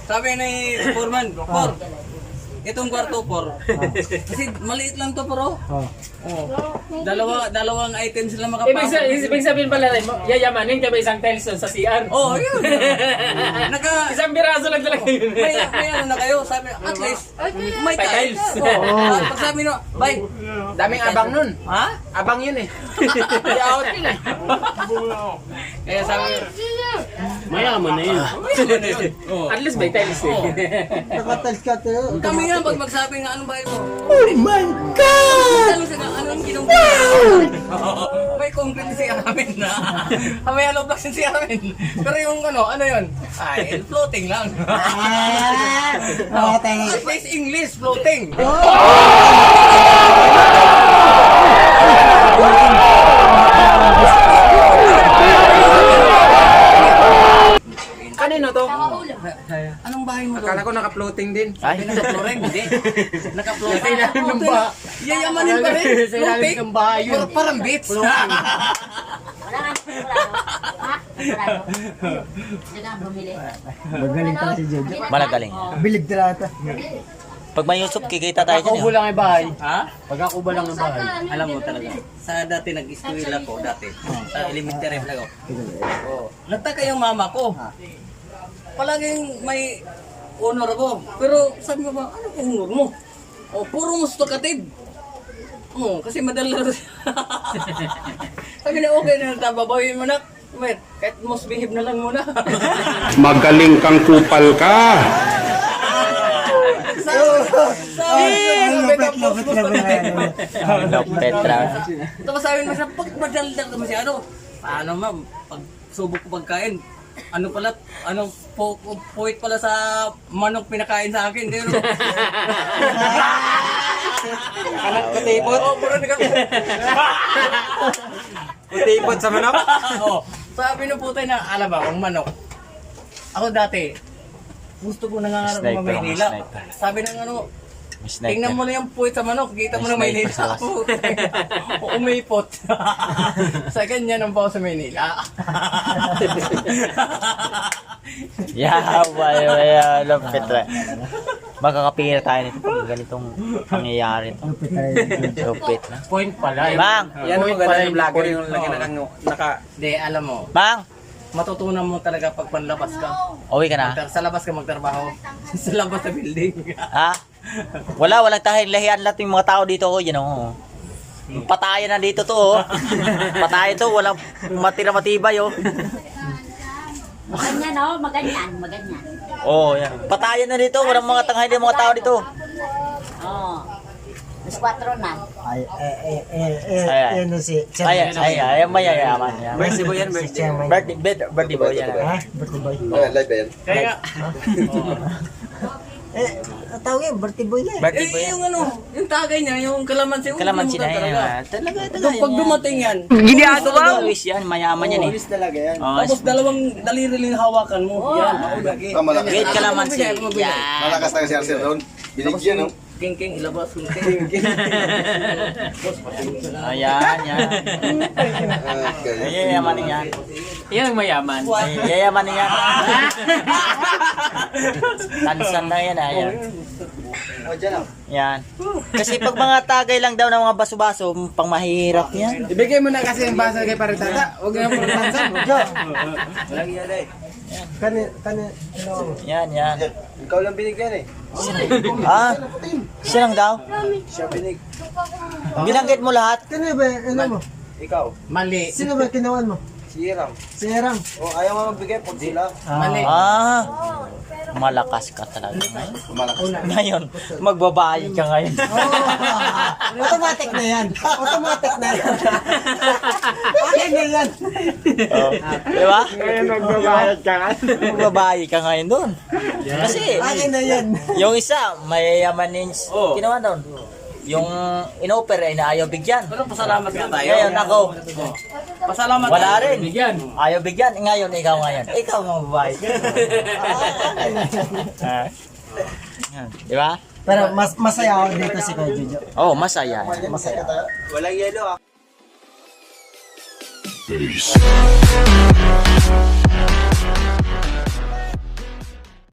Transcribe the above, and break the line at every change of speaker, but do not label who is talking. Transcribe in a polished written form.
Sabi ni Foreman, Por, itong kwarto, Por. Kasi maliit lang to, Por. Oh. Dalawang items lang makapasok.
Ibig sabihin pala, yayamanin ka ba isang tiles sa CR?
Oh, yun.
Isang biraso lang talaga yun.
May ano na kayo, sabi, at least, may
tiles.
tiles. Pag sabi no, bay,
Daming abang nun.
ha?
Abang yun eh. Hindi out yun eh.
Kaya sabi,
Mayaman na yun.
oh.
At least may tiles eh.
Nakatiles ka tayo.
Kami nga pag magsabi nga, anong bahay mo?
Oh my God!
Ano sila, ano yung ginong may concrete siya namin na. May hollow blocks yung siya namin. Pero yung ano yun? Ay, floating lang. At least English, floating.
Kanino to?
Anong bahay mo
Akala
doon?
ko naka-floating din.
Ay, naka-floating, hindi. Naka-floating.
Sa ilalim ng bahay.
Yayamanin pa rin.
Sa ilalim ng bahay yun.
Parang beach.
Wala nga sigurado. Ha? Sigurado. Hindi ka bumili.
Magaling tayo si Jojo.
Malagaling.
Bilig talaga.
Pag may Yusuf, kikita tayo dyan.
Pagkakubo lang ang bahay.
Ha?
Pagkakubo lang ang bahay.
Alam mo talaga. Sa dati nag-school ako dati. Sa elementary ako. Oh. Nagtaka yung mama ko. Palaging may honor ako. Pero sabi ko ba, ano honor mo? Oh, puro mo katid. Oh, kasi madala rin. Sabi na okay na nagtababawin mo na. Kahit most behave na lang muna.
Magaling kang kupal ka.
Petra.
Tapos sabi mo siya, pag madaldal ka masyado, paano ma'am, pag subok ko pagkain, ano pala, puwit pala sa manok pinakain sa akin. Pero,
Kutipot?
oh, puro
Kutipot sa manok?
oh, sabi ng putay na, alam ba, ang manok. Ako dati, gusto ko nangangarap ng
Sniper,
Maynila.
sniper.
Sabi ng ano,
May sniper.
tingnan mo na yung puwit sa manok, kita mo na
May
Maynila.
sniper sa
O umipot. Sa ganyan ang bawa sa Maynila.
Alam, Petra. Magkakapira tayo nito pag ganitong pangyayari to. Lupit na.
Point pala.
Mang!
Yan ang maganda yung vlogger yung lagi naka...
Hindi, alam mo,
Mang!
matutunan mo talaga pag panlabas ka.
Uwi ka na?
Sa labas ka magtrabaho. Sa labas sa building.
Ha? Walang tayo lahian lahat yung mga tao dito. Oh, yan o. Patayan na dito to. Oh. Patayan to. Walang matira matibay. Oh.
Maganyan, oh. Maganyan. Maganyan.
Oh, yan. Patayan na dito. Walang mga tanghay ng mga tao dito.
Oh. Mas 4 na.
Ano si
Ay, mayayaman.
Birthday boy yan, birthday.
Birthday boy yan.
Ha? Birthday boy.
Kaya,
Tawag yan, birthday boy yan.
Birthday boy yan.
yung ano, yung tagay niya, yung kalamansi.
Kalamansi na
talaga.
yan. Talaga.
Pag dumating yan,
Ginagawa. Luis yan. Mayaman yan eh.
talaga yan.
Oh,
tapos dalawang daliri lang hawakan mo. Yan, ako lagi.
great kalamansi. Yan.
Malakas tayo si Arcel doon. Binigyan, no?
King, ilabas mo. King.
Ayan, yan. Ay, yaman yan.
Yan ang mayaman.
Ay, yayaman yan. Tansan na yan, ayan. Yan. Kasi pag mga tagay lang daw ng mga baso-baso, pang mahirap yan.
Ibigay mo na kasi yung basa kay Paritata. Huwag na puro tansan.
Walang yan eh.
Yan.
Ikaw lang binigyan eh.
Ah, siya lang daw.
Siya binig.
Binanggit mo lahat.
Sino ba, ano mo?
Ikaw.
Mali.
Sino ba kinawan mo?
Si Hiram.
Si Erang.
O ayaw mo magbigay pag sila.
Mali.
Ah, malakas ka talaga ngayon. Ngayon, magbabayi ka ngayon.
Automatic na yan. Automatic na yan. Okay na yan.
Oh, di ba?
Ngayon magbabayad ka nga.
Magbabayi ka ngayon doon. Kasi,
Okay na yan.
yung isa, mayayaman din. Ginawa doon. Yung in-offer ay na ayaw bigyan.
Pero pasalamat nga tayo.
Ngayon ako,
Pasalamat
wala
tayo.
rin. Ayaw bigyan. Ngayon, ikaw ngayon. Ikaw ang babae. Ah. Yan. Di ba?
Pero masaya ako dito si Kuya Jojo.
Oh, masaya.
Masaya.
Walang yelo ah.
face.